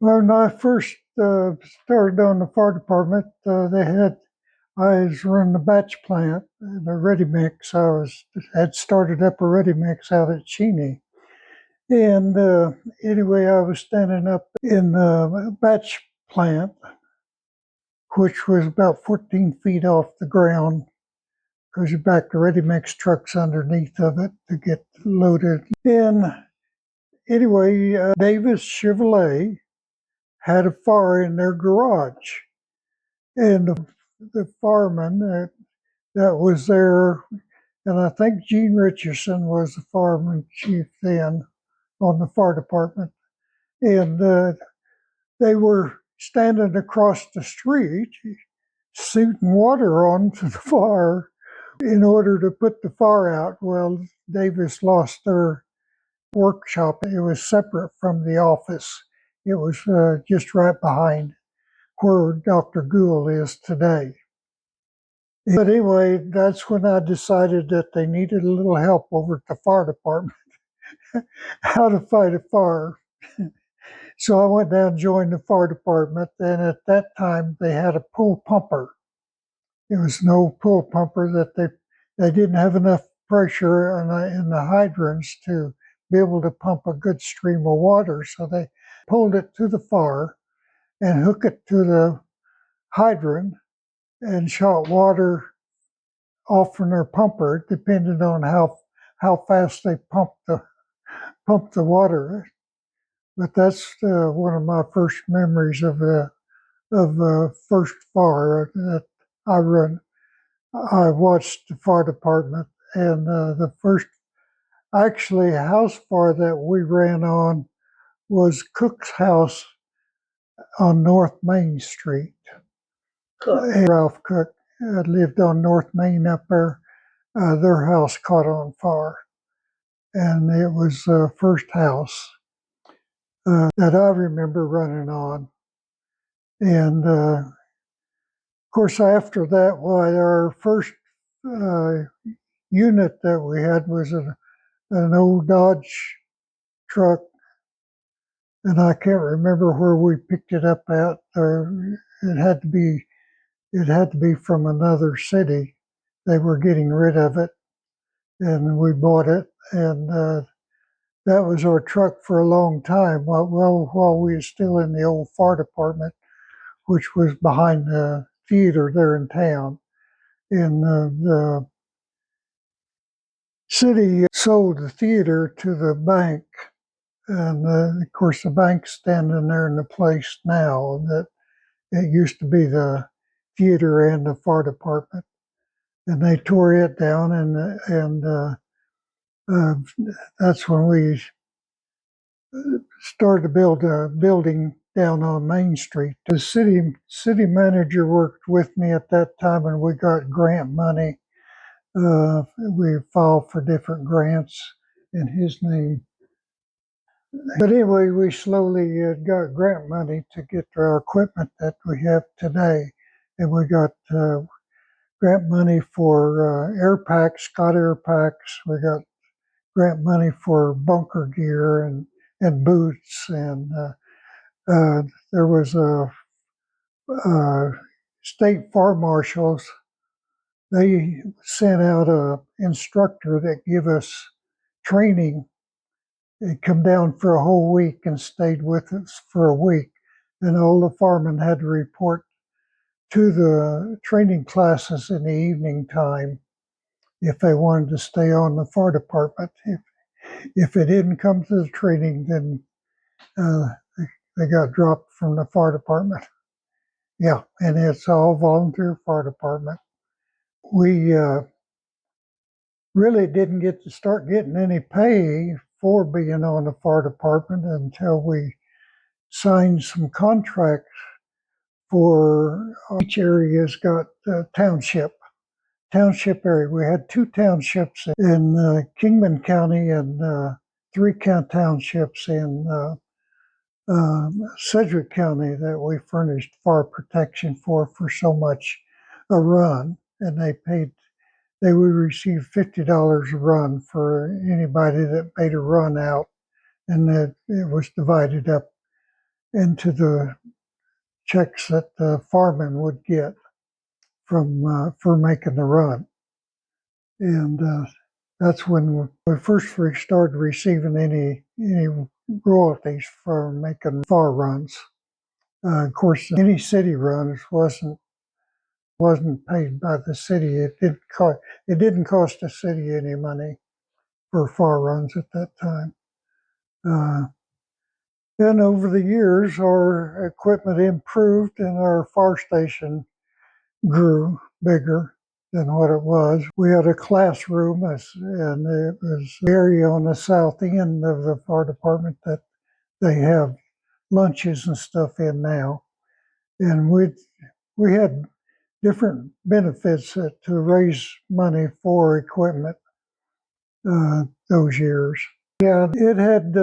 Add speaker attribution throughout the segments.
Speaker 1: When I first started on the fire department, I was running the batch plant, the ready mix. Had started up a ready mix out at Cheney. And anyway, I was standing up in the batch plant, which was about 14 feet off the ground because you back the ready mix trucks underneath of it to get loaded. And anyway, Davis Chevrolet had a fire in their garage. And the fireman that was there, and I think Gene Richardson was the fireman chief then on the fire department. And they were standing across the street shooting water onto the fire in order to put the fire out. Well, Davis lost their workshop. It was separate from the office. It was just right behind where Dr. Gould is today. But anyway, that's when I decided that they needed a little help over at the fire department, how to fight a fire. So I went down and joined the fire department, and at that time they had a pull pumper. There was no pull pumper that they didn't have enough pressure in the hydrants to be able to pump a good stream of water. So they pulled it to the fire and hooked it to the hydrant and shot water off from their pumper, depending on how fast they pumped the water. But that's one of my first memories of first fire that I run. I watched the fire department, and the first actually house fire that we ran on was Cook's house on North Main Street. Ralph Cook lived on North Main up there. Their house caught on fire, and it was the first house that I remember running on. And of course, after that, our first unit that we had was an old Dodge truck, and I can't remember where we picked it up at. Or it had to be from another city. They were getting rid of it, and we bought it, and that was our truck for a long time. While we were still in the old fire department, which was behind the theater there in town. And the city sold the theater to the bank, and of course the bank's standing there in the place now. That it used to be the theater and the fire department, and they tore it down, and uh, that's when we started to build a building down on Main Street. The city manager worked with me at that time, and we got grant money. We filed for different grants in his name. But anyway, we slowly got grant money to get our equipment that we have today. And we got grant money for air packs, Scott air packs. We got grant money for bunker gear and boots. And there was a state fire marshals. They sent out a instructor that give us training. He'd come down for a whole week and stayed with us for a week. And all the firemen had to report to the training classes in the evening time if they wanted to stay on the fire department. If they didn't come to the training, then uh, they got dropped from the fire department. Yeah, and it's all volunteer fire department. We really didn't get to start getting any pay for being on the fire department until we signed some contracts for each area's got township area. We had 2 townships in Kingman County and 3 townships in Sedgwick County that we furnished fire protection for so much a run, and they would receive $50 a run for anybody that made a run out, and that it was divided up into the checks that the firemen would get from for making the run. And that's when we first started receiving any royalties for making far runs. Of course, any city runs wasn't paid by the city. It didn't cost the city any money for far runs at that time. Then over the years, our equipment improved and our fire station grew bigger than what it was. We had a classroom, and it was the area on the south end of the fire department that they have lunches and stuff in now. And we had different benefits to raise money for equipment those years. Yeah, it had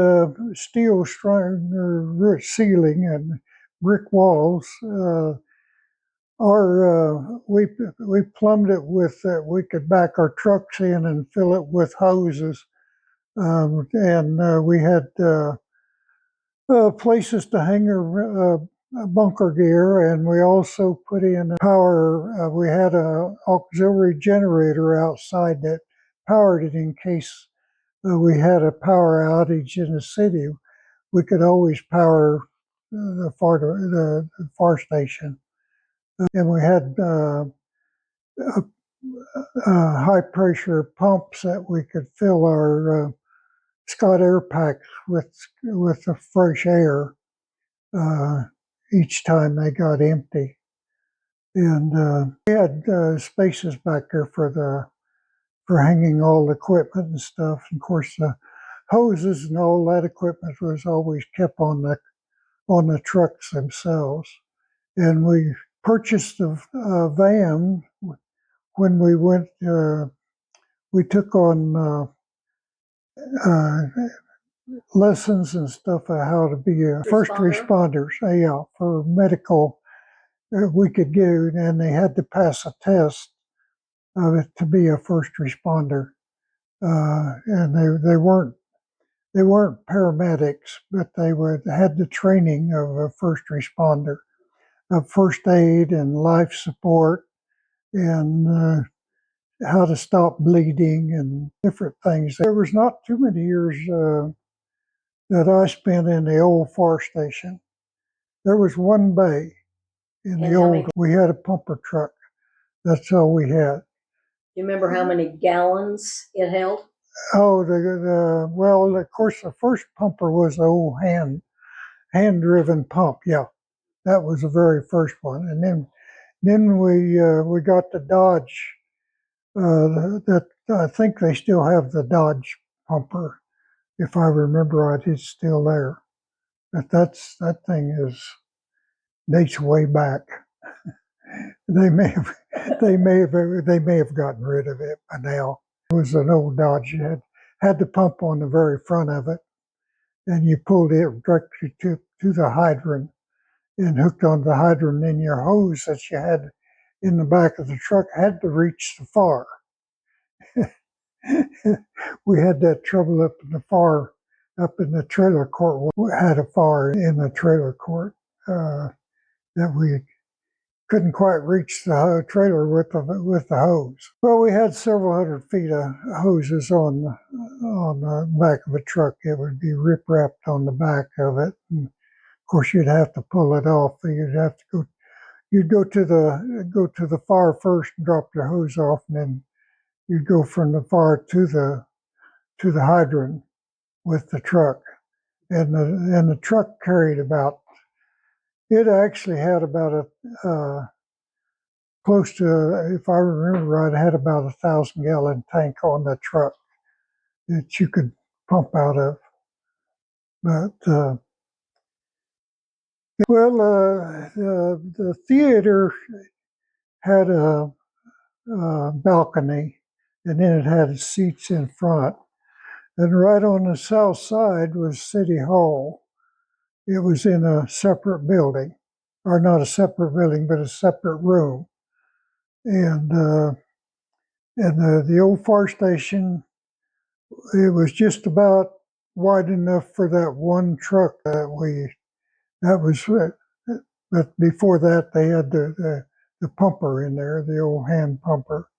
Speaker 1: steel ceiling and brick walls. We plumbed it with we could back our trucks in and fill it with hoses, and we had places to hang our bunker gear, and we also put in power. We had a auxiliary generator outside that powered it in case we had a power outage in the city. We could always power the fire station, and we had high pressure pumps that we could fill our Scott air packs with the fresh air each time they got empty. And we had spaces back there for hanging all the equipment and stuff. And of course, the hoses and all that equipment was always kept on the trucks themselves. And we purchased a van when we went. We took on lessons and stuff of how to be a first responders. Yeah, for medical, we could go, and they had to pass a test of it to be a first responder. And they weren't paramedics, but they had the training of a first responder, of first aid and life support, and how to stop bleeding and different things. There was not too many years that I spent in the old fire station. There was one bay in the old. We had a pumper truck. That's all we had.
Speaker 2: You remember how many gallons it held?
Speaker 1: Oh, well, of course, the first pumper was the old hand-driven pump. Yeah, that was the very first one, and then we got the Dodge. That I think they still have the Dodge pumper, if I remember right. It's still there, but that thing dates way back. They may have gotten rid of it by now. It was an old Dodge. You had the pump on the very front of it, and you pulled it directly to the hydrant and hooked on the hydrant. And your hose that you had in the back of the truck had to reach the far. We had that trouble up in the trailer court. We had a far in the trailer court that we couldn't quite reach the trailer with the hose. Well, we had several hundred feet of hoses on the back of a truck. It would be rip-wrapped on the back of it. And of course, you'd have to pull it off. You'd go to the fire first and drop your hose off, and then you'd go from the fire to the hydrant with the truck. And the truck carried it actually had about close to, if I remember right, it had about 1,000-gallon tank on the truck that you could pump out of. But the theater had a balcony, and then it had seats in front. And right on the south side was City Hall. It was in a separate building, or not a separate building, but a separate room. And the old fire station, it was just about wide enough for that one truck that That was, but before that, they had the pumper in there, the old hand pumper.